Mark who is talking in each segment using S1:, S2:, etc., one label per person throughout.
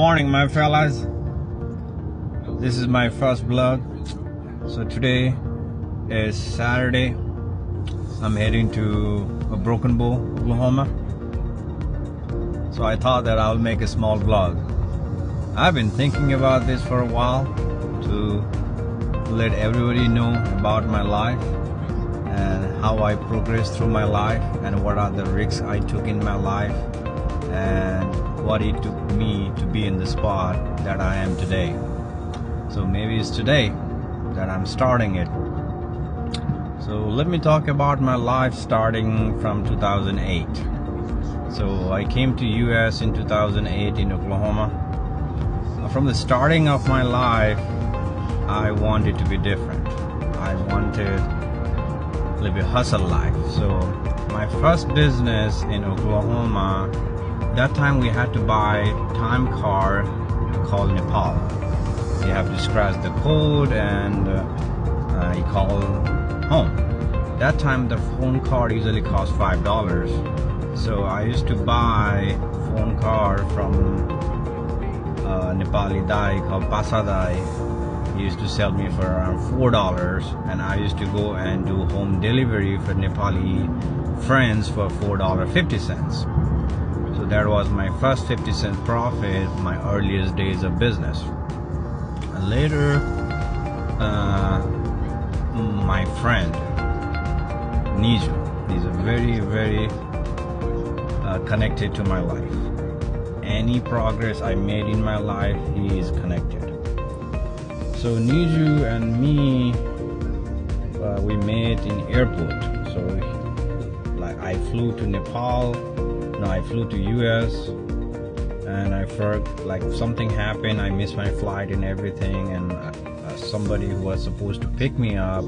S1: Morning, my fellas. This is my first vlog. So today is Saturday. I'm heading to Broken Bow, Oklahoma. So I thought that I'll make a small vlog. I've been thinking about this for a while to let everybody know about my life and how I progressed through my life and what are the risks I took in my life and what it took me to be in the spot that I am today. So maybe it's today that I'm starting it. So let me talk about my life starting from 2008. So I came to US in 2008 in Oklahoma. From the starting of my life, I wanted to be different. I wanted to live a hustle life. So my first business in Oklahoma, that time we had to buy time card called Nepal. You have to scratch the code and you call home. That time the phone card usually cost $5. So I used to buy phone card from Nepali Dai called Pasadai. He used to sell me for around $4, and I used to go and do home delivery for Nepali friends for $4.50. So that was my first 50-cent profit, my earliest days of business. And later, my friend Niju, he's a very connected to my life. Any progress I made in my life, he is connected. So Niju and me, we met in airport. So like I flew to Nepal. No, I flew to US, and I forgot, like something happened. I missed my flight and everything, and somebody who was supposed to pick me up,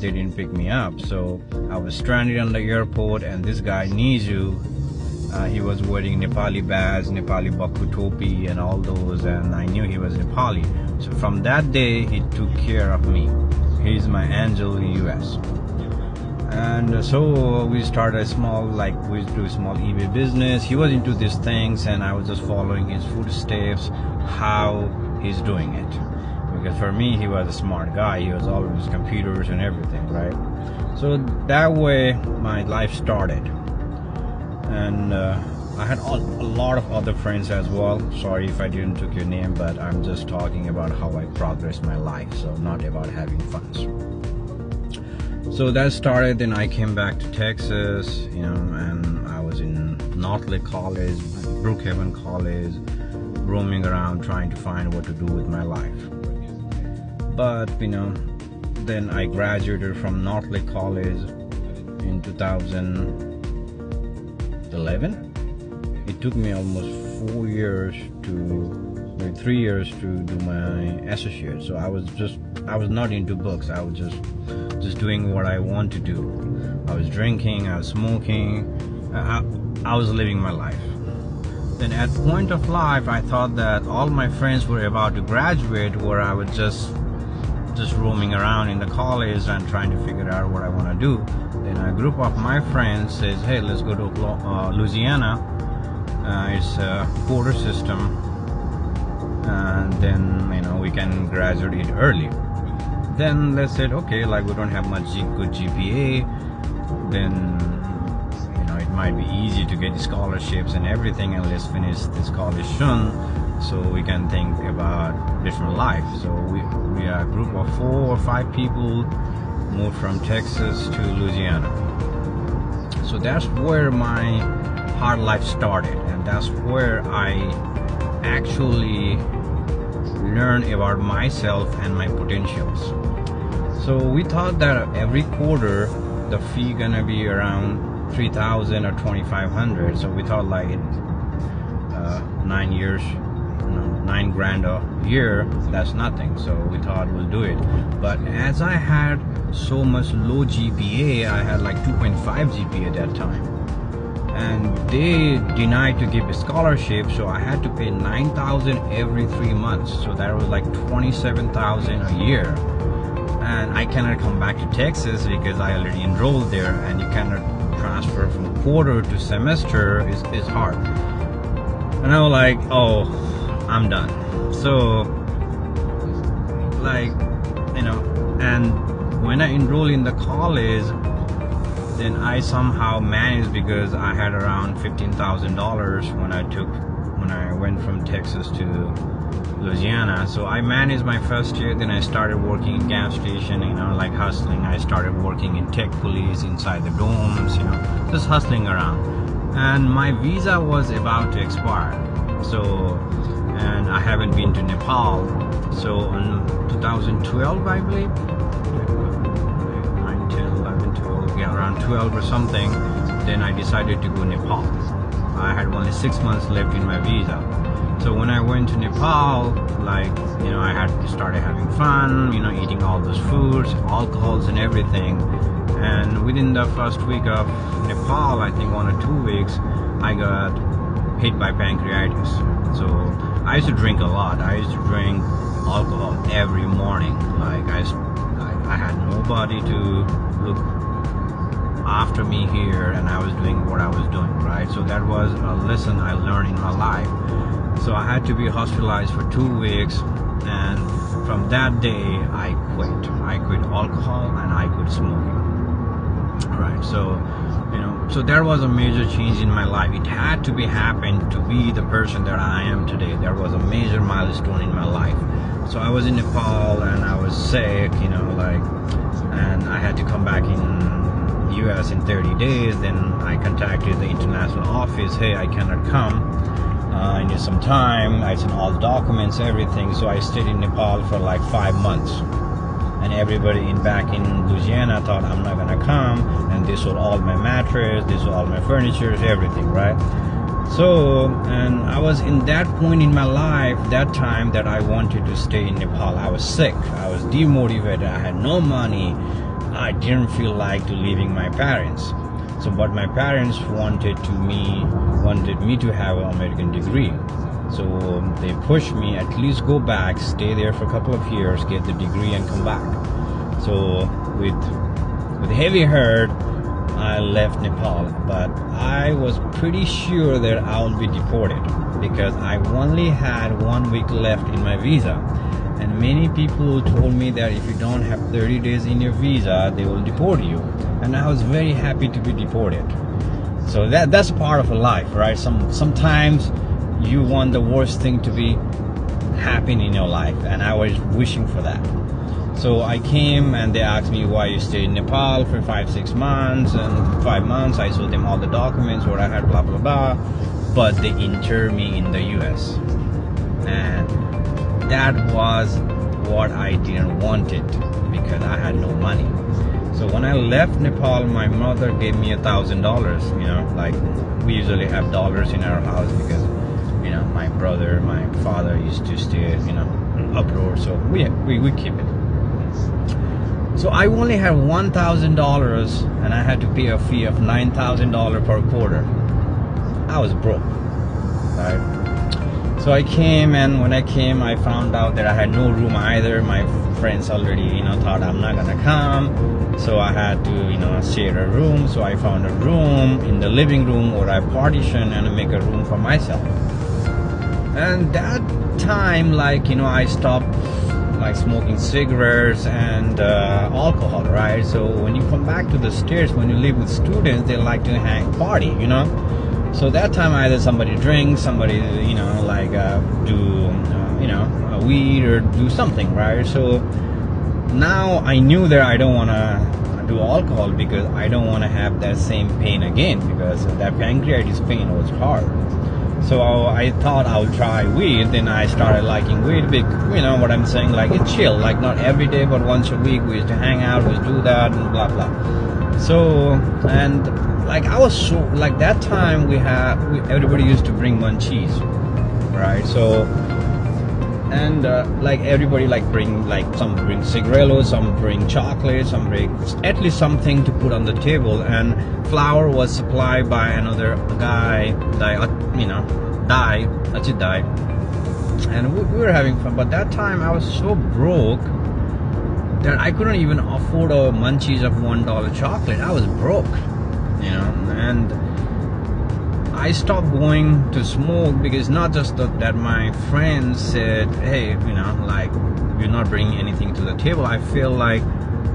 S1: they didn't pick me up. So I was stranded on the airport, and this guy Niju, he was wearing Nepali badge, Nepali Baku topi and all those, and I knew he was Nepali. So from that day, he took care of me. He's my angel in US. And so we started a small, we do a small eBay business. He was into these things, and I was just following his footsteps, how he's doing it. Because for me, he was a smart guy. He was all with computers and everything, right? So that way, my life started. And I had a lot of other friends as well. Sorry if I didn't took your name, but I'm just talking about how I progressed my life, so not about having fun. So that started, then I came back to Texas, and I was in North Lake College, Brookhaven College, roaming around trying to find what to do with my life. But then I graduated from North Lake College in 2011. It took me almost 3 years to do my associate. So I was not into books. I was just doing what I want to do. I was drinking, I was smoking, I was living my life. Then at point of life, I thought that all my friends were about to graduate, where I was just roaming around in the college and trying to figure out what I want to do. Then a group of my friends says, hey, let's go to Louisiana. It's a quarter system, and then we can graduate early. Then they said, okay, we don't have much good GPA, then it might be easy to get scholarships and everything, and let's finish this college soon so we can think about different life. So we are a group of 4 or 5 people moved from Texas to Louisiana. So that's where my hard life started, and that's where I actually learn about myself and my potentials. So we thought that every quarter the fee gonna be around $3,000 or $2,500. So we thought 9 years, $9,000 a year, that's nothing. So we thought we'll do it. But as I had so much low GPA, I had 2.5 GPA at that time, and they denied to give a scholarship, so I had to pay $9,000 every 3 months. So that was $27,000 a year, and I cannot come back to Texas because I already enrolled there, and you cannot transfer from quarter to semester. Is hard. And I was like, oh, I'm done. So like, you know, and when I enrolled in the college, then I somehow managed, because I had around $15,000 when I went from Texas to Louisiana. So I managed my first year. Then I started working in gas station, you know, like hustling. I started working in tech police inside the domes, you know, just hustling around. And my visa was about to expire. So, and I haven't been to Nepal. So in 2012, I believe, 9, 10, 11, 12, yeah, around 12 or something, then I decided to go Nepal. I had only 6 months left in my visa. So when I went to Nepal, like, you know, I had started having fun, you know, eating all those foods, alcohols and everything. And within the first week of Nepal, I think 1 or 2 weeks, I got hit by pancreatitis. So I used to drink a lot. I used to drink alcohol every morning. Like I had nobody to look after me here, and I was doing what I was doing, right? So that was a lesson I learned in my life. So I had to be hospitalized for 2 weeks, and from that day I quit. I quit alcohol and I quit smoking. Right, so you know, so there was a major change in my life. It had to be happen to be the person that I am today. There was a major milestone in my life. So I was in Nepal and I was sick, you know, like, and I had to come back in US in 30 days. Then I contacted the international office. Hey, I cannot come. I need some time. I sent all the documents, everything. So I stayed in Nepal for like 5 months. And everybody back in Louisiana thought I'm not gonna come, and they sold all my mattress, they sold all my furniture, everything, right? So, and I was in that point in my life, that time, that I wanted to stay in Nepal. I was sick, I was demotivated, I had no money, I didn't feel like to leaving my parents. So, but my parents wanted me to have an American degree. So they pushed me, at least go back, stay there for a couple of years, get the degree and come back. So with heavy heart, I left Nepal, but I was pretty sure that I'll be deported, because I only had 1 week left in my visa. And many people told me that if you don't have 30 days in your visa, they will deport you. And I was very happy to be deported. So that's part of a life, right? Sometimes you want the worst thing to be happen in your life, and I was wishing for that. So I came and they asked me why you stayed in Nepal for 5-6 months, and 5 months I showed them all the documents, what I had, blah blah blah, but they interned me in the US, and that was what I didn't want it, because I had no money. So when I left Nepal, my mother gave me $1,000, you know, like we usually have dollars in our house, because you know, my brother, my father used to stay, you know, abroad, so we keep it. So I only had $1,000, and I had to pay a fee of $9,000 per quarter. I was broke, right? So I came, and when I came, I found out that I had no room either. My friends already, you know, thought I'm not gonna come, so I had to, you know, share a room. So I found a room in the living room where I partition and make a room for myself. And that time, like, you know, I stopped like smoking cigarettes and alcohol, right? So when you come back to the States, when you live with students, they like to party, you know. So that time either somebody drinks, somebody, you know, like do you know, weed or do something, right? So now I knew that I don't want to do alcohol, because I don't want to have that same pain again, because that pancreatitis pain was hard. So I thought I would try weed. Then I started liking weed, you know what I'm saying, like it's chill, like not every day, but once a week we used to hang out, we used to do that and blah blah. So, and like I was so, like that time everybody used to bring munchies, right? So, and like everybody like bring, like some bring cigarillos, some bring chocolate, some bring at least something to put on the table. And flour was supplied by another guy, you know, Ajit Dai, and we were having fun. But that time I was so broke that I couldn't even afford a munchies of $1 chocolate. I was broke, you know, and I stopped going to smoke, because not just that my friends said, hey, like, you're not bringing anything to the table. I feel like,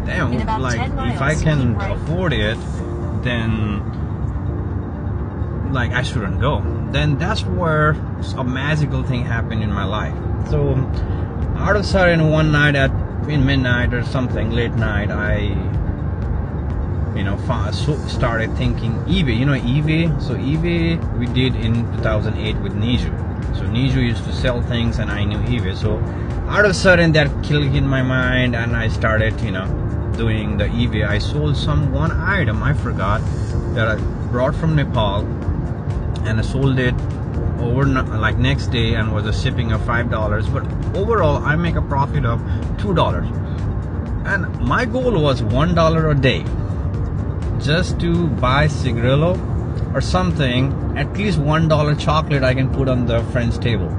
S1: damn, like, if I can afford it, then like I shouldn't go. Then that's where a magical thing happened in my life. So out of sudden one night in midnight or something, late night, I started thinking eBay. eBay. So eBay we did in 2008 with Niju. So Niju used to sell things, and I knew eBay. So out of sudden that clicked in my mind, and I started doing the eBay. I sold one item I forgot that I brought from Nepal, and I sold it overnight, like next day, and was a shipping of $5. But overall I make a profit of $2, and my goal was $1 a day, just to buy cigarillo or something, at least $1 chocolate I can put on the friend's table,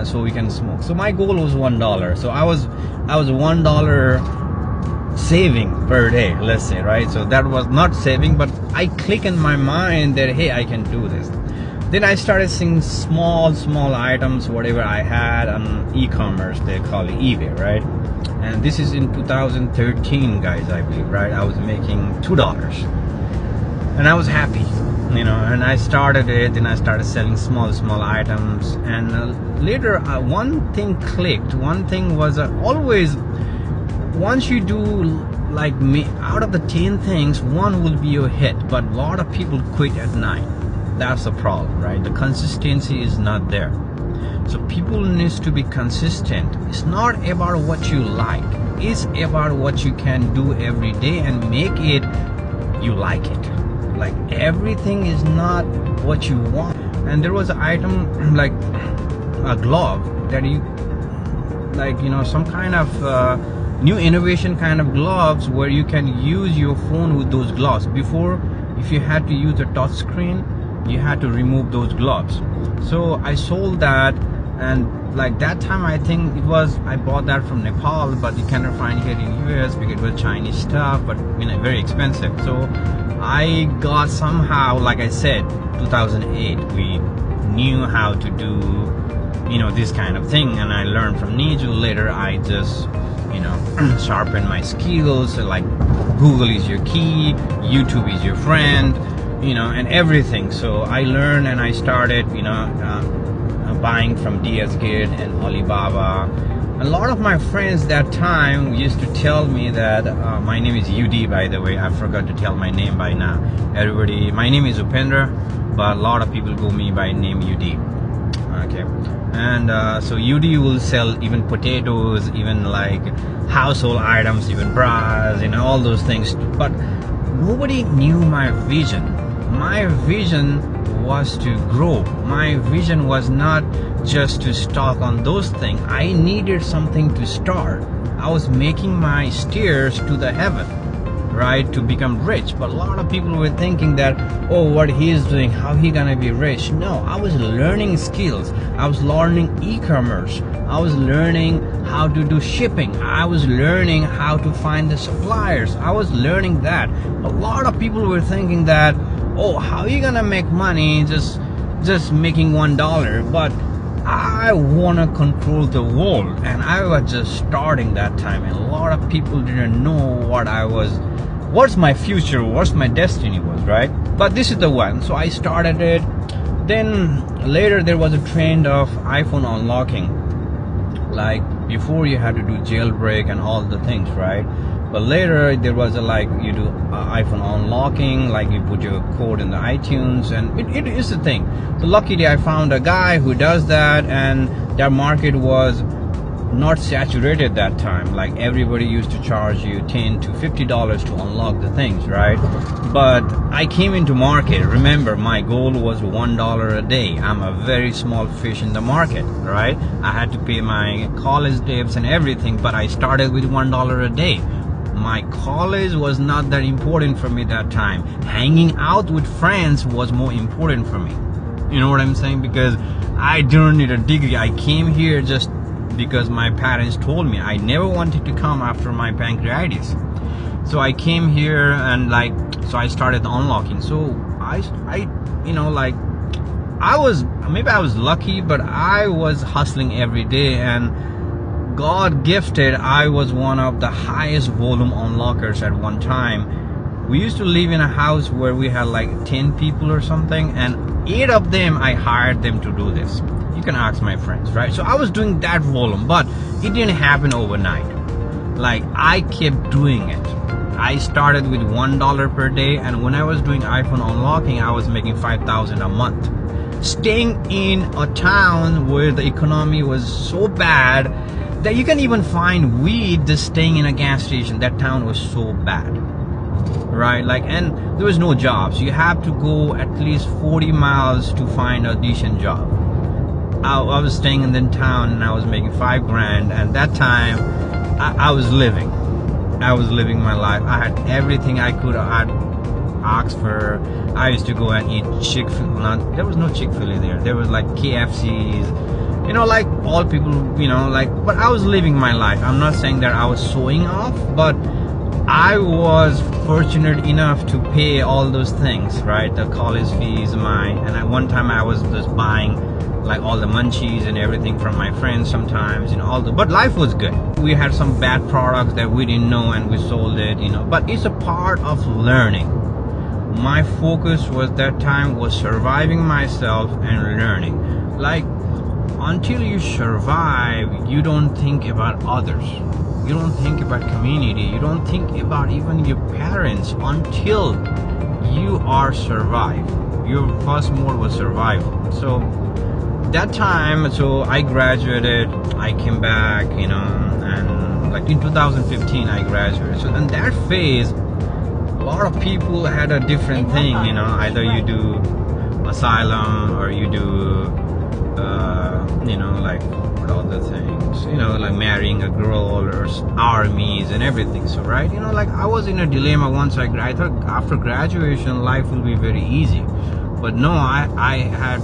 S1: so we can smoke. So my goal was $1. So I was $1 saving per day, let's say, right? So that was not saving, but I click in my mind that, hey, I can do this. Then I started seeing small items, whatever I had on e-commerce, they call it eBay, right? And this is in 2013, guys, I believe, right? I was making $2, and I was happy, and I started it, and I started selling small items. And later one thing clicked. One thing was always, once you do like me, out of the 10 things, one will be your hit, but a lot of people quit at 9. That's the problem, right? The consistency is not there. So people needs to be consistent. It's not about what you like, it's about what you can do every day and make it you like it. Like, everything is not what you want. And there was an item like a glove that you like, some kind of new innovation kind of gloves, where you can use your phone with those gloves. Before, if you had to use a touch screen, you had to remove those gloves. So I sold that, and like that time I think it was, I bought that from Nepal, but you cannot find it in US because it was Chinese stuff, but very expensive. So I got somehow, like I said, 2008 we knew how to do this kind of thing, and I learned from Niju. Later I just sharpen my skills. So like, Google is your key, YouTube is your friend, and everything. So I learned, and I started buying from DSGate and Alibaba. A lot of my friends that time used to tell me that my name is UD, by the way. I forgot to tell my name by now. Everybody, my name is Upendra, but a lot of people go me by name UD. Okay. And so UD will sell even potatoes, even like household items, even bras, all those things. But nobody knew my vision. My vision was to grow. My vision was not just to stock on those things. I needed something to start. I was making my stairs to the heaven, right, to become rich. But a lot of people were thinking that, oh, what he is doing, how he gonna be rich? No, I was learning skills. I was learning e-commerce. I was learning how to do shipping. I was learning how to find the suppliers. I was learning that. A lot of people were thinking that, oh, how are you gonna make money just making $1? But I wanna control the world, and I was just starting that time, and a lot of people didn't know what's my future, what's my destiny was, right? But this is the one. So I started it. Then later there was a trend of iPhone unlocking. Like, before you had to do jailbreak and all the things, right? But later there was you do iPhone unlocking, like you put your code in the iTunes, and it is a thing. So luckily I found a guy who does that, and that market was not saturated that time. Like, everybody used to charge you $10 to $50 to unlock the things, right? But I came into market. Remember, my goal was $1 a day. I'm a very small fish in the market, right? I had to pay my college debts and everything, but I started with $1 a day. My college was not that important for me that time. Hanging out with friends was more important for me. You know what I'm saying? Because I didn't need a degree. I came here just because my parents told me. I never wanted to come after my pancreatitis. So I came here, and so I started unlocking. So I I was lucky, but I was hustling every day, and God gifted, I was one of the highest volume unlockers at one time. We used to live in a house where we had like 10 people or something, and 8 of them I hired them to do this. You can ask my friends, right? So I was doing that volume, but it didn't happen overnight. Like, I kept doing it. I started with $1 per day, and when I was doing iPhone unlocking, I was making 5,000 a month. Staying in a town where the economy was so bad that you can even find weed just staying in a gas station. That town was so bad, right? Like, and there was no jobs. You have to go at least 40 miles to find a decent job. I was staying in the town, and I was making $5,000, and that time I was living my life. I had everything I could. I had Oxford. I used to go and eat Chick-fil-A. There was no Chick-fil-A there. There was like KFC's, you know, like all people, you know, like, but I was living my life. I'm not saying that I was showing off, but I was fortunate enough to pay all those things, right? The college fees, and at one time I was just buying like all the munchies and everything from my friends sometimes, you know, but life was good. We had some bad products that we didn't know, and we sold it, you know, but it's a part of learning. My focus was that time was surviving myself and learning. Like, until you survive, you don't think about others. You don't think about community. You don't think about even your parents until you are survived. Your first mode was survival. So that time, so I graduated, I came back, you know, and like in 2015 I graduated. So in that phase, a lot of people had a different thing, you know, either you do asylum or you do you know, like what other things, you know, like marrying a girl or armies and everything. So right, you know, like I was in a dilemma once. I thought after graduation life will be very easy, but no, I had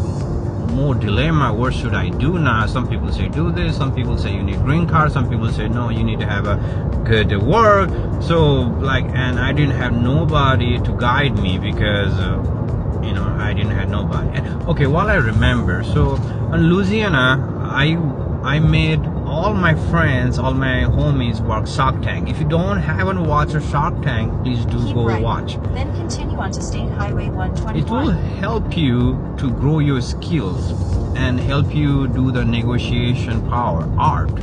S1: more dilemma. What should I do now? Some people say do this, some people say you need green card, some people say no, you need to have a good work. So like, and I didn't have nobody to guide me because you know, I didn't have nobody. And, okay, while I remember, so in Louisiana, I made all my friends, all my homies work Shark Tank. If you haven't watched a Shark Tank, please do
S2: Keep
S1: go
S2: right.
S1: watch.
S2: Then continue on to State Highway 121.
S1: It will help you to grow your skills and help you do the negotiation art.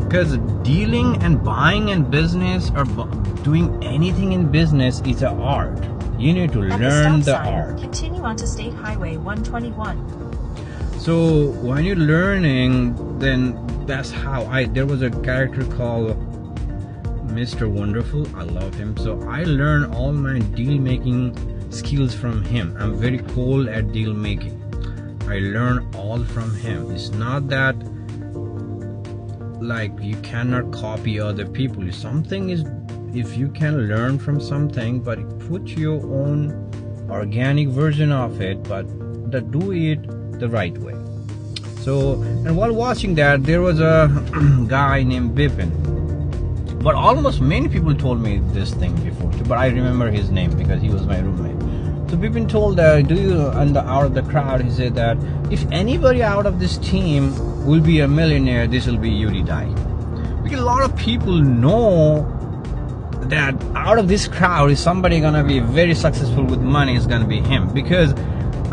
S1: Because dealing and buying in business or doing anything in business is an art. You need to learn the art.
S2: Continue on to State Highway 121.
S1: So when you're learning, then that's how there was a character called Mr. Wonderful. I love him. So I learned all my deal making skills from him. I'm very cold at deal making. I learned all from him. It's not that like you cannot copy other people. Something is, if you can learn from something, but put your own organic version of it, but do it the right way. So, and while watching that, there was a guy named Bipin, but almost many people told me this thing before too, but I remember his name because he was my roommate. So Bipin told out of the crowd, he said that if anybody out of this team will be a millionaire, this will be Yuri Dai. Because a lot of people know that out of this crowd is somebody gonna be very successful with money, is gonna be him. Because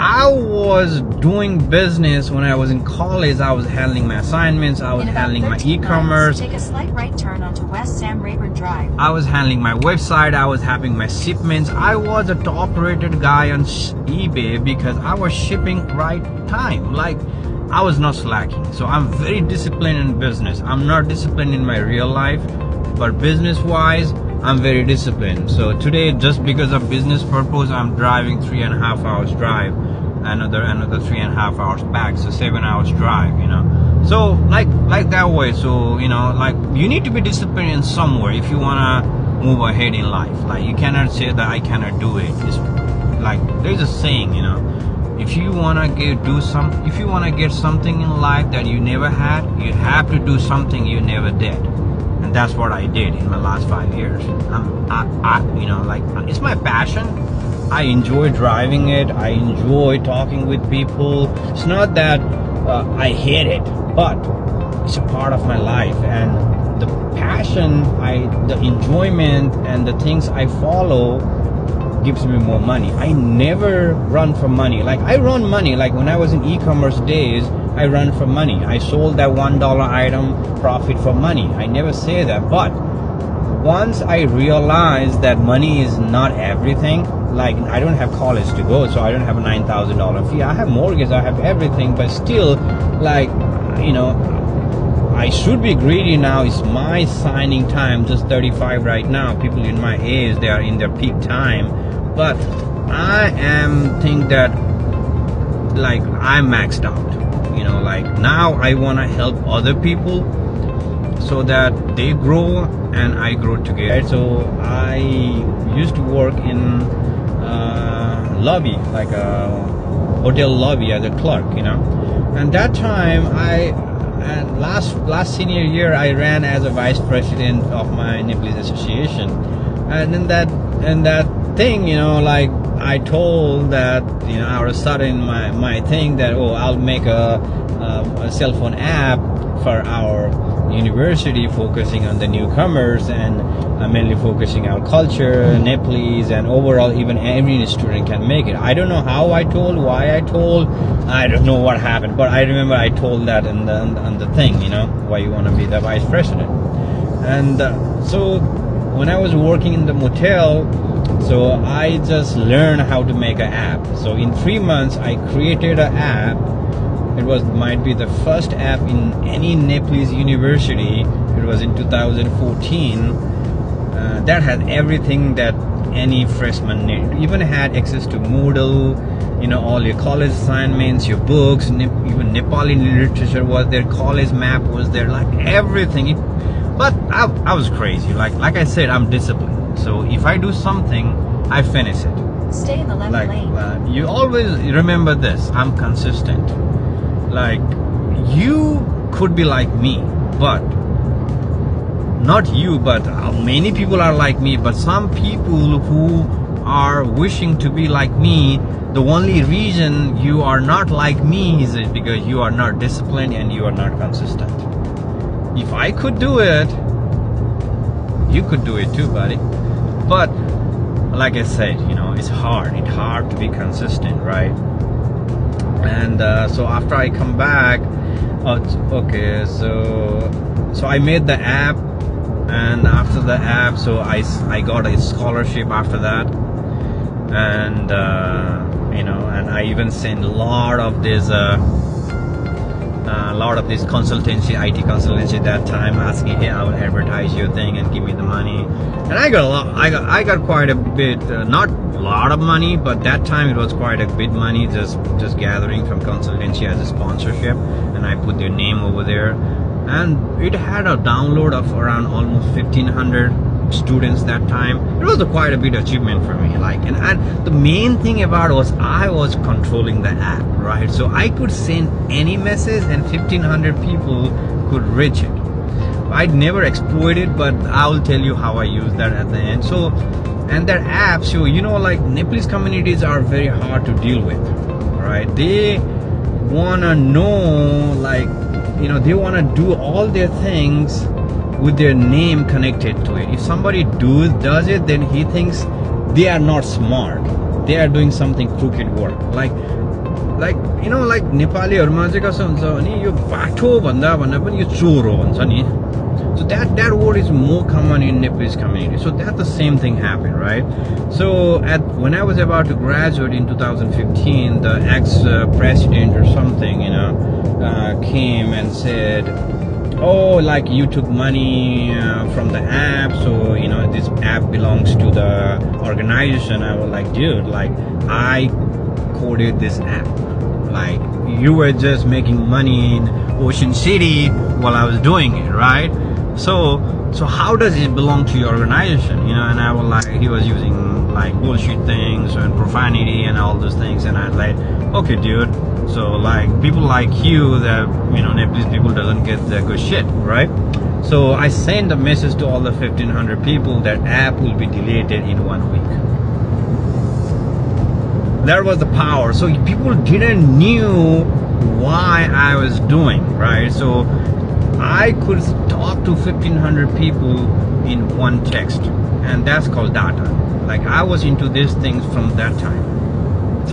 S1: I was doing business when I was in college. I was handling my assignments, I was handling my e-commerce.
S2: Take a slight right turn onto West Sam Rayburn Drive.
S1: I was handling my website, I was having my shipments. I was a top rated guy on eBay because I was shipping right time. Like, I was not slacking. So I'm very disciplined in business. I'm not disciplined in my real life, but business wise I'm very disciplined. So today, just because of business purpose, I'm driving 3.5 hours drive, another 3.5 hours back, so 7 hours drive, you know. So like that way. So, you know, like you need to be disciplined in somewhere if you wanna move ahead in life. Like you cannot say that I cannot do it. It's like there's a saying, you know, if you wanna get something in life that you never had, you have to do something you never did. And that's what I did in my last 5 years. You know, like it's my passion, I enjoy driving it. I enjoy talking with people. It's not that I hate it, but it's a part of my life, and the passion, the enjoyment, and the things I follow gives me more money. I never run for money. Like I run money. Like when I was in e-commerce days, I run for money. I sold that $1 item, profit for money. I never say that, but once I realized that money is not everything, like I don't have college to go, so I don't have a $9,000 fee. I have mortgage, I have everything, but still, like, you know, I should be greedy now. It's my signing time, just 35 right now. People in my age, they are in their peak time, but I am think that like I'm maxed out. You know, like now I want to help other people so that they grow and I grow together. So I used to work in lobby, like a hotel lobby as a clerk, you know. And that time and last senior year I ran as a vice president of my Nepalese association. And in that thing, you know, like I told that, you know, I was starting my thing that, oh, I'll make a cell phone app for our university, focusing on the newcomers and mainly focusing our culture, Nepalese, and overall even every student can make it. I don't know how I told, why I told, I don't know what happened, but I remember I told that on the thing, you know, why you want to be the vice president. And so when I was working in the motel, so I just learned how to make an app. So in 3 months I created an app. It might be the first app in any Nepalese university. It was in 2014. That had everything that any freshman needed. Even had access to Moodle, you know, all your college assignments, your books, even Nepali literature was there, college map was there, like everything. But I was crazy. Like I said, I'm disciplined. So if I do something, I finish it.
S2: Stay in the left lane.
S1: You always remember this. I'm consistent. Like you could be like me, but not you, but many people are like me. But some people who are wishing to be like me, the only reason you are not like me is because you are not disciplined and you are not consistent. If I could do it, you could do it too, buddy. But like I said, you know, it's hard to be consistent, right? And so after I come back, okay, so I made the app, and after the app, so I got a scholarship after that, and you know, and I even sent a lot of this consultancy, IT consultancy that time, asking, hey, I will advertise your thing and give me the money. And I got quite a bit, not a lot of money, but that time it was quite a bit money, just gathering from consultancy as a sponsorship, and I put their name over there, and it had a download of around almost 1,500 students that time. It was quite a bit achievement for me. Like, and the main thing about it was I was controlling the app, right? So I could send any message and 1,500 people could reach it. I'd never exploit it, but I will tell you how I use that at the end. So, and that app, so you know, like Nepalese communities are very hard to deal with, right? They wanna know, like, you know, they wanna do all their things with their name connected to it. If somebody does it, then he thinks they are not smart. They are doing something crooked work. Like you know, like नेपालीहरुमा चाहिँ कस्तो हुन्छ भने यो बाठो भन्दा पनि यो चोर हो भन्छ नि. So that word is more common in Nepalese community. So that the same thing happened, right? So when I was about to graduate in 2015, the ex-president or something, you know, came and said, oh, like you took money from the app, so you know this app belongs to the organization. I was like, dude, like I coded this app. Like you were just making money in Ocean City while I was doing it, right? So how does it belong to your organization? You know, and I was like, he was using like bullshit things and profanity and all those things, and I was like, okay, dude. So like people like you that, you know, Nepalese people doesn't get the good shit, right? So I sent a message to all the 1,500 people that app will be deleted in 1 week. That was the power. So people didn't knew why I was doing, right? So I could talk to 1,500 people in one text, and that's called data. Like, I was into these things from that time.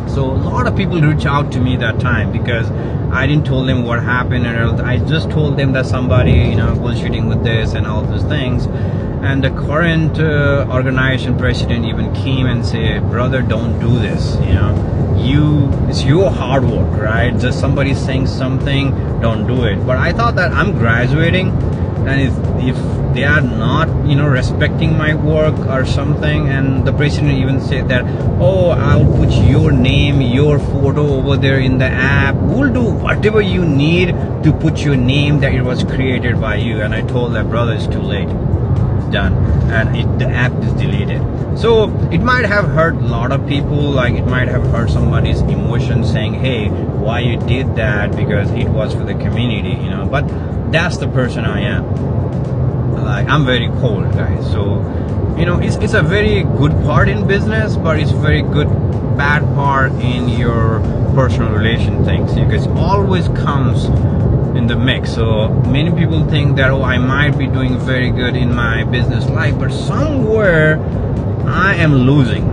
S1: So a lot of people reach out to me that time because I didn't tell them what happened, and I just told them that somebody, bullshitting with this and all those things. And the current organization president even came and said, brother, don't do this. It's your hard work, right? Just somebody saying something, don't do it. But I thought that I'm graduating, and if they are not, respecting my work or something, and the president even said that, oh, I'll put your name, your photo over there in the app. We'll do whatever you need to put your name that it was created by you. And I told that, brother, it's too late. Done. And the app is deleted. So it might have hurt a lot of people. Like, it might have hurt somebody's emotion, saying, hey, why you did that, because it was for the community, but that's the person I am. Like, I'm very cold, guys. So it's a very good part in business, but it's very bad part in your personal relation things, because it always comes in the mix. So many people think that, oh, I might be doing very good in my business life, but somewhere I am losing.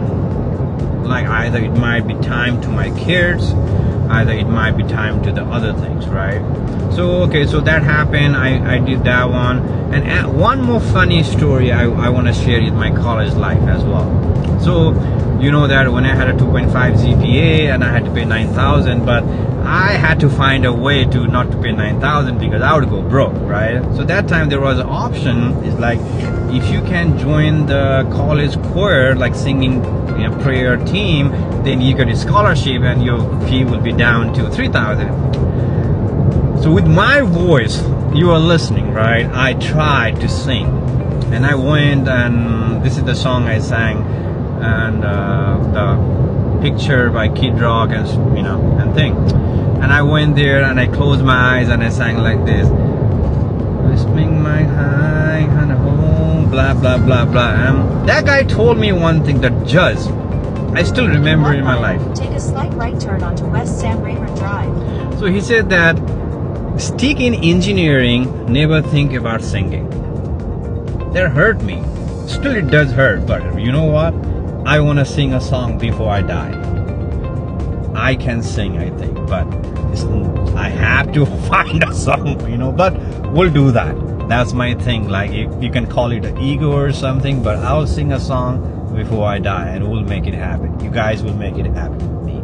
S1: Like, either it might be time to my kids, either it might be time to the other things, right? So so that happened. I did that one. And one more funny story I want to share in my college life as well. So that when I had a 2.5 GPA and I had to pay 9,000, but I had to find a way to not to pay 9,000 because I would go broke, right? So that time there was an option. It's like, if you can join the college choir, like singing prayer team, then you get a scholarship and your fee will be down to 3,000. So with my voice, you are listening, right? I tried to sing, and I went, and this is the song I sang, and the picture by Kid Rock, and and thing. And I went there and I closed my eyes and I sang like this. Listening my high and home, blah blah blah blah. And that guy told me one thing, that judge, I still remember in my life.
S2: Take a slight right turn onto West Sam Rayburn Drive.
S1: So he said that, stick in engineering, never think about singing. That hurt me. Still it does hurt, but you know what? I want to sing a song before I die. I can sing, I think, but I have to find a song, but we'll do that. That's my thing. Like, you can call it an ego or something, but I'll sing a song before I die, and we'll make it happen. You guys will make it happen with me.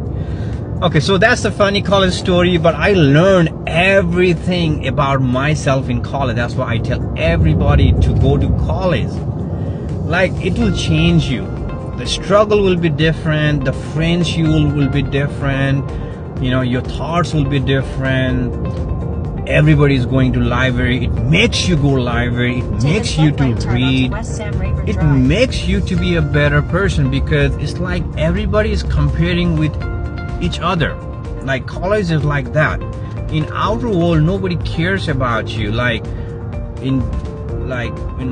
S1: Okay, so that's the funny college story, but I learned everything about myself in college. That's why I tell everybody to go to college. Like, it will change you. The struggle will be different. The friends you will be different. Your thoughts will be different. Everybody is going to library. It makes you go library. It makes you to read. It makes you to be a better person, because it's like everybody is comparing with each other. Like, college is like that. In outer world, nobody cares about you. Like in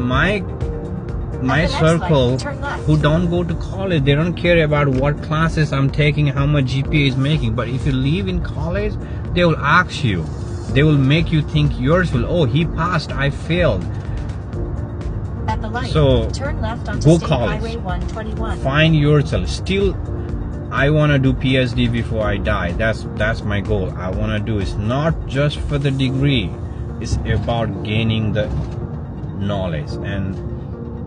S1: my circle, who don't go to college, they don't care about what classes I'm taking, how much GPA is making. But if you leave in college, they will ask you, they will make you think yours will, oh, he passed, I failed.
S2: At the light,
S1: so
S2: turn left onto
S1: go
S2: State
S1: college,
S2: Highway 121.
S1: find yourself. Still, I want to do PhD before I die. That's my goal. I want to do. It's not just for the degree, it's about gaining the knowledge, and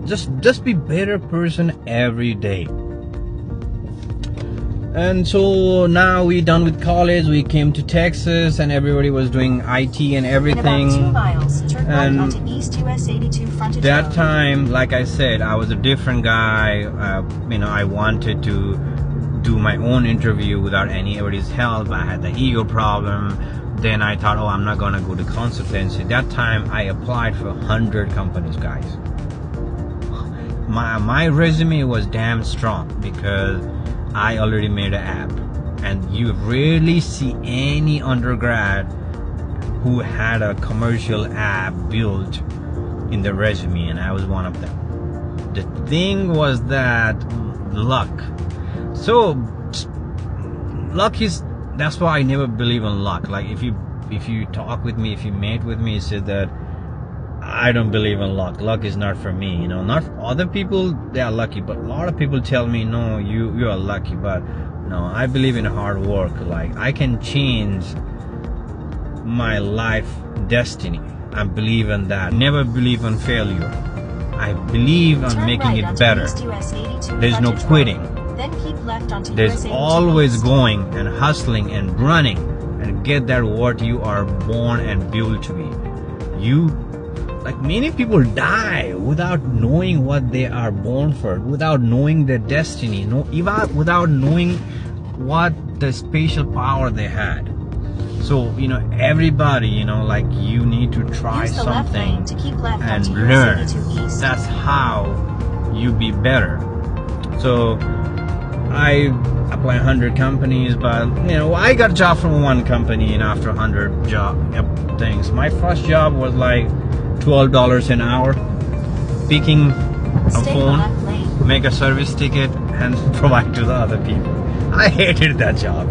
S1: just be better person every day. And so now we done with college. We came to Texas, and everybody was doing IT and everything.
S2: In about 2 miles, turn right
S1: And
S2: onto East US 82 frontage
S1: that
S2: road.
S1: time, like I said, I was a different guy. I wanted to do my own interview without anybody's help. I had the ego problem. Then I thought, oh, I'm not gonna go to consultancy. That time I applied for 100 companies, guys. My resume was damn strong because I already made an app, and you rarely see any undergrad who had a commercial app built in the resume, and I was one of them. The thing was that luck. So luck is, that's why I never believe in luck. Like if you talk with me, if you mate with me, you said that I don't believe in luck. Luck is not for me, not for other people. They are lucky, but a lot of people tell me, no, you are lucky. But no, I believe in hard work. Like I can change my life destiny. I believe in that. Never believe in failure. I believe on
S2: Turn
S1: making
S2: right
S1: it
S2: onto
S1: better.
S2: East US 82
S1: There's no
S2: frontage road.
S1: quitting.
S2: Then keep left onto
S1: There's
S2: US 82
S1: always
S2: East.
S1: going and hustling and running and get that what you are born and built to be. Like many people die without knowing what they are born for, without knowing their destiny, even without knowing what the spatial power they had. So everybody, like you need to try
S2: Use the left
S1: something
S2: lane to keep left
S1: and
S2: onto
S1: learn.
S2: US 82 East.
S1: That's how you be better. So I apply 100 companies, but I got a job from one company, and after 100 job things, my first job was like $12 an hour, picking a
S2: Stay in the left
S1: phone,
S2: lane.
S1: make a service ticket, and provide to the other people. I hated that job,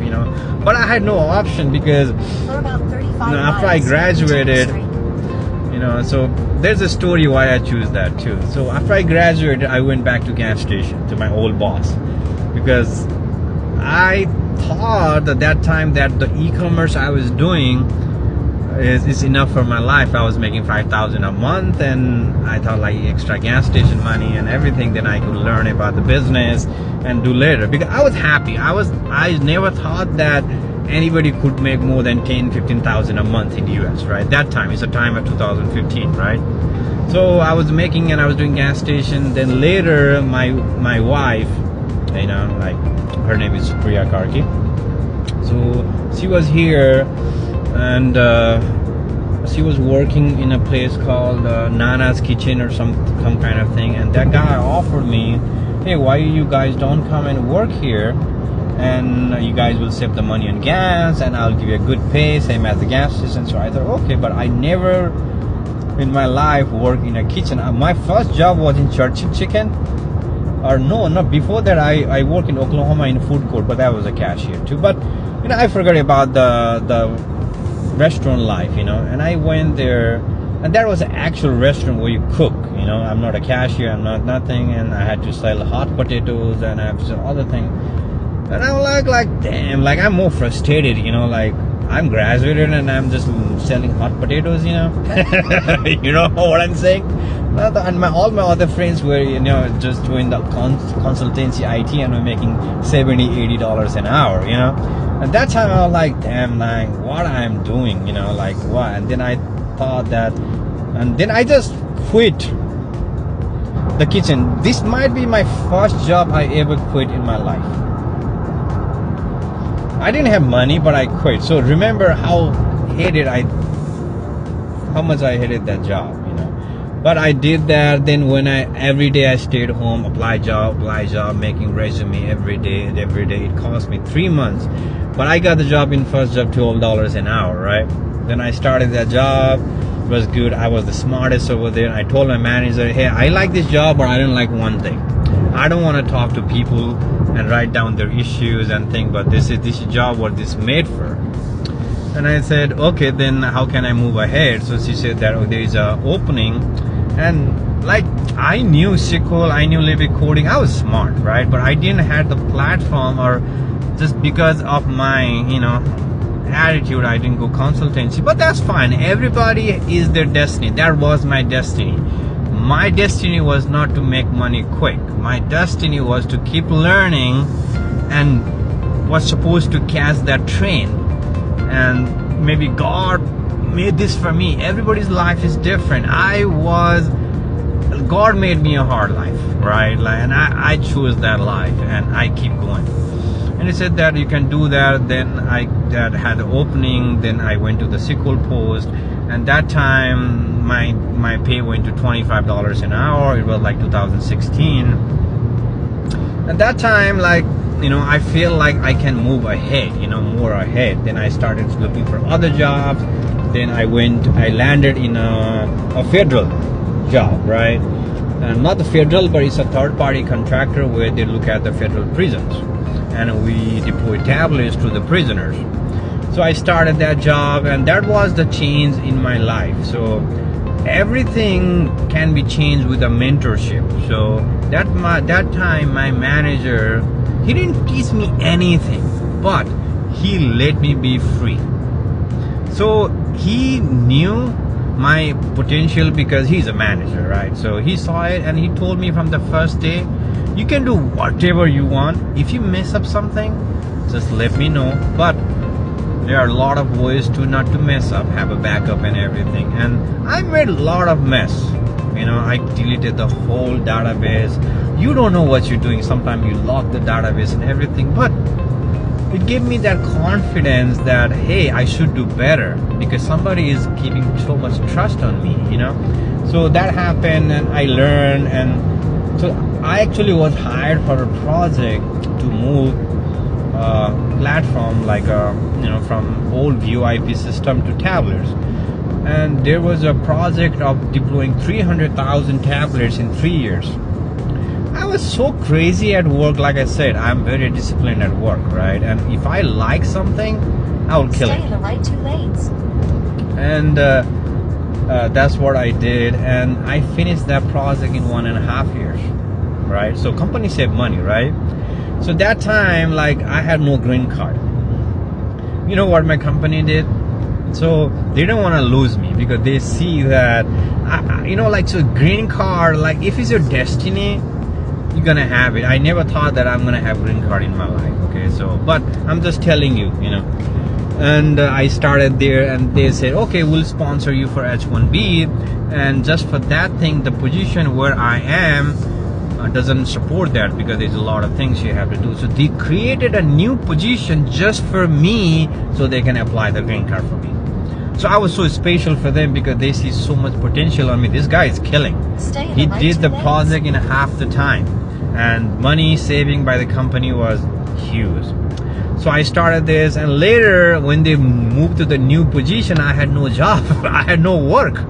S1: but I had no option because
S2: For about 35
S1: after I
S2: miles,
S1: graduated,
S2: continue straight.
S1: so there's a story why I choose that too. So after I graduated, I went back to gas station to my old boss because I thought at that time that the e-commerce I was doing is enough for my life. I was making $5,000 a month, and I thought like extra gas station money and everything, then I could learn about the business and do later, because I was happy. I never thought that anybody could make more than $10,000-15,000 a month in the US, right? That time, it's the time of 2015, right? So I was making, and I was doing gas station. Then later my wife, like her name is Priya Karki, so she was here, and she was working in a place called Nana's Kitchen or some kind of thing, and that guy offered me, hey, why you guys don't come and work here, and you guys will save the money on gas, and I'll give you a good pay, same as the gas station. So I thought, okay, but I never in my life worked in a kitchen. My first job was in Churchill Chicken, or no, not before that. I worked in Oklahoma in food court, but that was a cashier too. But I forgot about the restaurant life, and I went there, and that was an actual restaurant where you cook. I'm not a cashier, I'm not nothing, and I had to sell hot potatoes and I have some other thing. And I'm like damn, like I'm more frustrated, like I'm graduated and I'm just selling hot potatoes, you know what I'm saying? And all my other friends were, just doing the consultancy IT, and were making $70-80 an hour, At that time I was like, damn, like what I'm doing, like what? And then I thought that, and then I just quit the kitchen. This might be my first job I ever quit in my life. I didn't have money, but I quit. So remember how much I hated that job, But I did that. Then when every day I stayed home, apply job, making resume every day. It cost me 3 months. But I got the job in first job, $12 an hour, right? Then I started that job. It was good. I was the smartest over there. I told my manager, hey, I like this job, but I don't like one thing. I don't want to talk to people and write down their issues and think, but this job what this made for. And I said, okay, then how can I move ahead? So she said that there is a opening, and like I knew SQL, I knew a little bit coding. I was smart, right? But I didn't have the platform, or just because of my attitude, I didn't go consultancy. But that's fine. Everybody is their destiny. That was my destiny. My destiny was not to make money quick. My destiny was to keep learning, and was supposed to catch that train. And maybe God made this for me. Everybody's life is different. God made me a hard life, right? And I chose that life, and I keep going. And he said that you can do that. Then I had the opening. Then I went to the SQL post, and that time my pay went to $25 an hour. It was like 2016. At that time, I feel like I can move ahead, more ahead. Then I started looking for other jobs. Then I landed in a federal job, right? And not the federal, but it's a third-party contractor where they look at the federal prisons. and we deployed tablets to the prisoners. So I started that job, and that was the change in my life. So everything can be changed with a mentorship. So that time my manager, he didn't teach me anything, but he let me be free. So he knew my potential because he's a manager, right? So he saw it, and he told me from the first day, you can do whatever you want. If you mess up something, just let me know. But there are a lot of ways to not to mess up, have a backup and everything. And I made a lot of mess. I deleted the whole database. You don't know what you're doing. Sometimes you lock the database and everything. But it gave me that confidence that, hey, I should do better because somebody is keeping so much trust on me, So that happened, and I learned. And so I actually was hired for a project to move platform from old VoIP system to tablets. And there was a project of deploying 300,000 tablets in 3 years. I was so crazy at work. Like I said, I'm very disciplined at work, right? And if I like something, I will kill it.
S2: Stay in the right 2 lanes.
S1: And that's what I did. And I finished that project in 1.5 years, right? So company saved money, right? So that time, I had no green card. You know what my company did? So they don't want to lose me because they see that, so green card, if it's your destiny, you're gonna have it. I never thought that I'm gonna have green card in my life. Okay, so but I'm just telling you, And I started there, and they said, okay, we'll sponsor you for H1B, and just for that thing, the position where I am doesn't support that because there's a lot of things you have to do. So they created a new position just for me, so they can apply the green card for me. So I was so special for them because they see so much potential on me. This guy is killing. He did the project in half the time, and money saving by the company was huge. So I started this, and later when they moved to the new position, I had no job. I had no work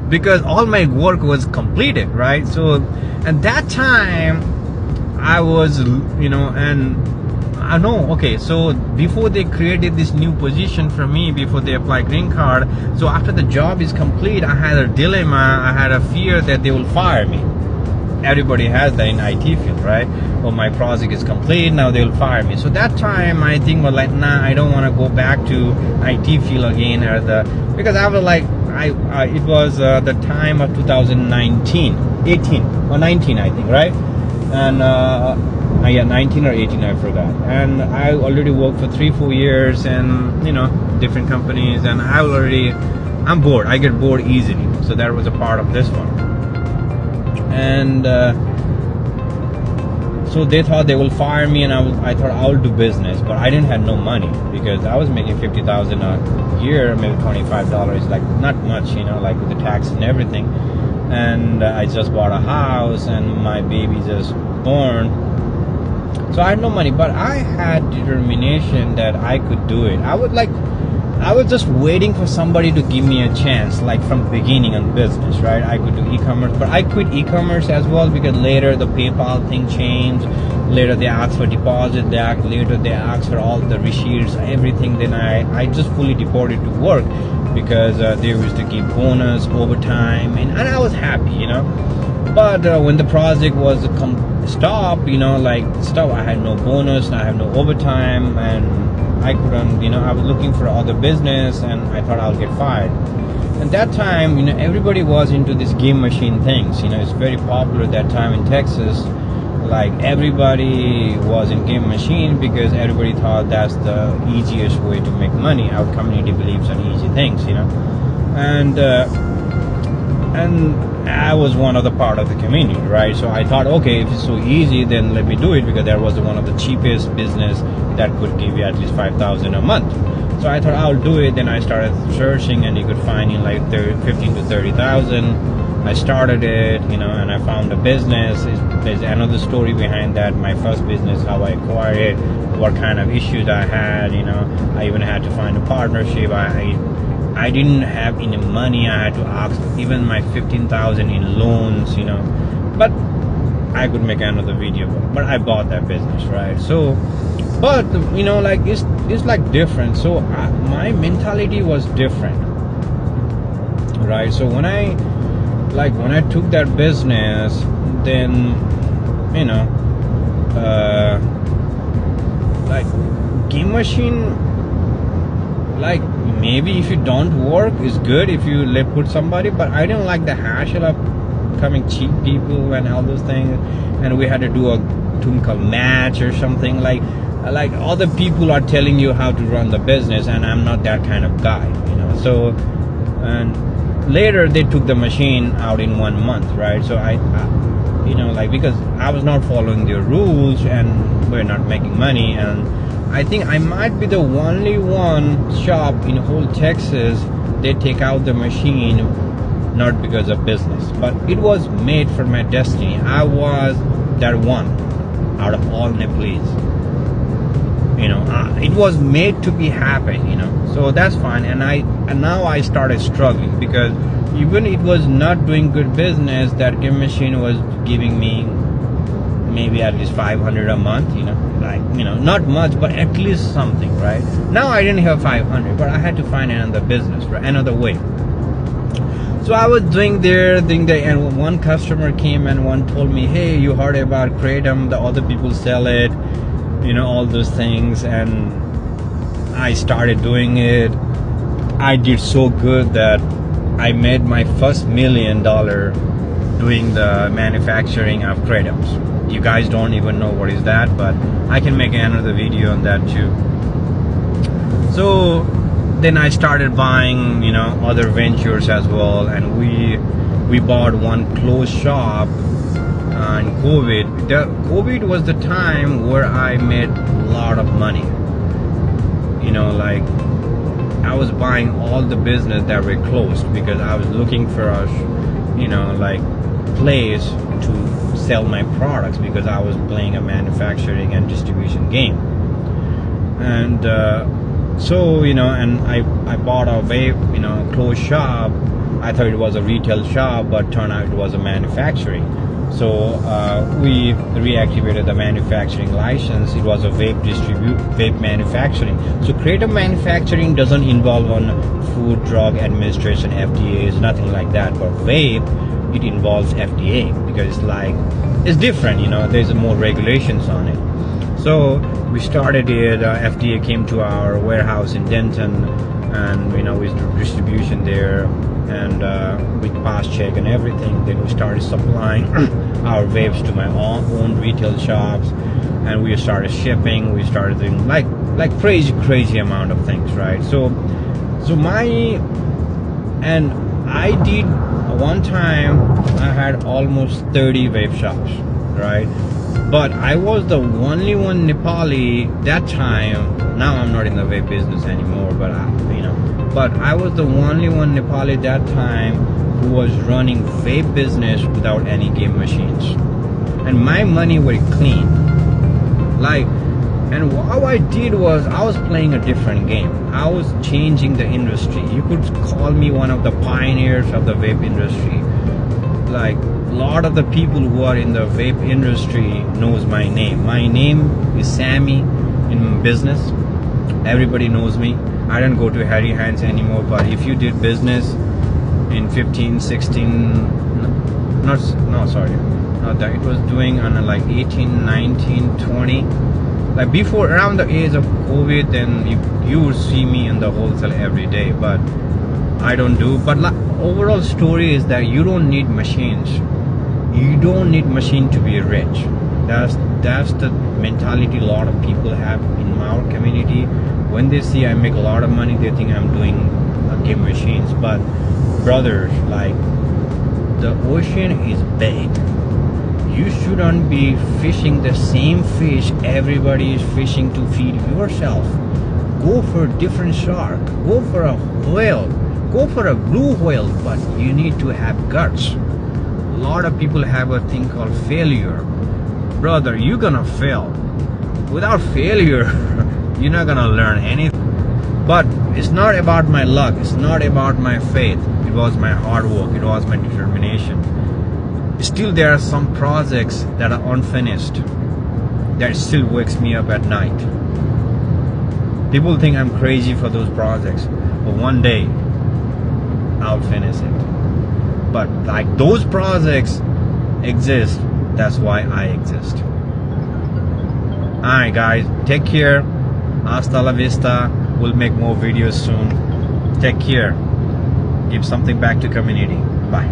S1: because all my work was completed, right? So at that time I was, I know, okay, so before they created this new position for me, before they apply green card, so after the job is complete, I had a dilemma. I had a fear that they will fire me. Everybody has that in IT field, right? Oh, my project is complete, now they will fire me. So that time my thing was nah, I don't want to go back to IT field again, because I was it was the time of 2019, 18 or 19, I think, right? And 19 or 18, I forgot. And I already worked for 3-4 years, and different companies, and I'm bored. I get bored easily. So that was a part of this one. And so they thought they will fire me, and I thought I will do business, but I didn't have no money because I was making $50,000 a year, maybe $25, not much, with the tax and everything. And I just bought a house, and my baby just born. So I had no money, but I had determination that I could do it. I was just waiting for somebody to give me a chance, from beginning on business, right? I could do e-commerce, but I quit e-commerce as well because later the PayPal thing changed. Later they asked for deposit, later they asked for all the receipts, everything. Then I just fully deported to work because they used to give bonus, overtime, and I was happy, But when the project was stopped, I had no bonus, I had no overtime, and I couldn't, I was looking for other business, and I thought I'll get fired. And that time, everybody was into this game machine things. It's very popular that time in Texas. Everybody was in game machine because everybody thought that's the easiest way to make money. Our community believes in easy things, And I was one of the part of the community, right? So I thought, okay, if it's so easy, then let me do it, because that was one of the cheapest business that could give you at least $5,000 a month. So I thought I'll do it. Then I started searching, and you could find in 15 to 30,000. I started it, and I found a business. There's another story behind that. My first business, how I acquired it, what kind of issues I had. I even had to find a partnership. I didn't have any money. I had to ask even my $15,000 in loans, But I could make another video, but I bought that business, right? So, but you know, like it's like different. So my mentality was different, right? So when I took that business, then you know, like game machine, like maybe if you don't work is good if you put somebody, but I didn't like the hassle of coming cheap people and all those things, and we had to do a Dhakal match or something, like other people are telling you how to run the business, and I'm not that kind of guy, you know. So and later they took the machine out in 1 month, right? So I you know, like because I was not following their rules and we're not making money, and I think I might be the only one shop in whole Texas they take out the machine, not because of business, but it was made for my destiny. I was that one out of all Nepalese, you know. It was made to be happy, you know. So that's fine. And now I started struggling, because even it was not doing good business, that game machine was giving me maybe at least 500 a month, you know, like, you know, not much, but at least something, right? Now I didn't have 500, but I had to find another business, right? Another way. So I was doing there, and one customer came and one told me, hey, you heard about Kratom, the other people sell it, you know, all those things. And I started doing it. I did so good that I made my first $1 million doing the manufacturing of Kratoms. You guys don't even know what is that, but I can make another video on that too. So then I started buying, you know, other ventures as well, and we bought one closed shop in COVID. COVID was the time where I made a lot of money. You know, like I was buying all the business that were closed, because I was looking for a, you know, like place to sell my products, because I was playing a manufacturing and distribution game. And so, you know, and I bought a vape, you know, closed shop. I thought it was a retail shop, but turned out it was a manufacturing. So we reactivated the manufacturing license. It was a vape manufacturing. So creative manufacturing doesn't involve on Food Drug Administration, FDA's, nothing like that. But vape, it involves FDA, because it's different, you know, there's more regulations on it. So we started it. FDA came to our warehouse in Denton, and you know, we did distribution there, and with pass check and everything. Then we started supplying our vapes to my own retail shops, and we started shipping. We started doing like crazy amount of things, right? So I did one time I had almost 30 vape shops, right? But I was the only one Nepali that time. Now I'm not in the vape business anymore, but but I was the only one Nepali that time who was running vape business without any game machines, and my money were clean. And what I did was I was playing a different game. I was changing the industry. You could call me one of the pioneers of the vape industry. Like a lot of the people who are in the vape industry knows my name. My name is Sammy in business. Everybody knows me. I don't go to Harry Hands anymore, but if you did business in 15, 16, it was doing on like 18, 19, 20, like before, around the age of COVID, then you would see me in the wholesale every day, but I don't do. But overall story is that you don't need machines. You don't need machine to be rich. That's the mentality a lot of people have in our community. When they see I make a lot of money, they think I'm doing game machines. But brothers, like, the ocean is big. You shouldn't be fishing the same fish everybody is fishing to feed yourself. Go for a different shark. Go for a whale. Go for a blue whale, but you need to have guts. A lot of people have a thing called failure. Brother, you're gonna fail. Without failure, you're not gonna learn anything. But it's not about my luck. It's not about my faith. It was my hard work. It was my determination. Still, there are some projects that are unfinished that still wakes me up at night. People think I'm crazy for those projects, but one day I'll finish it. But like those projects exist, that's why I exist. Alright guys, take care. Hasta la vista. We'll make more videos soon. Take care. Give something back to community. Bye.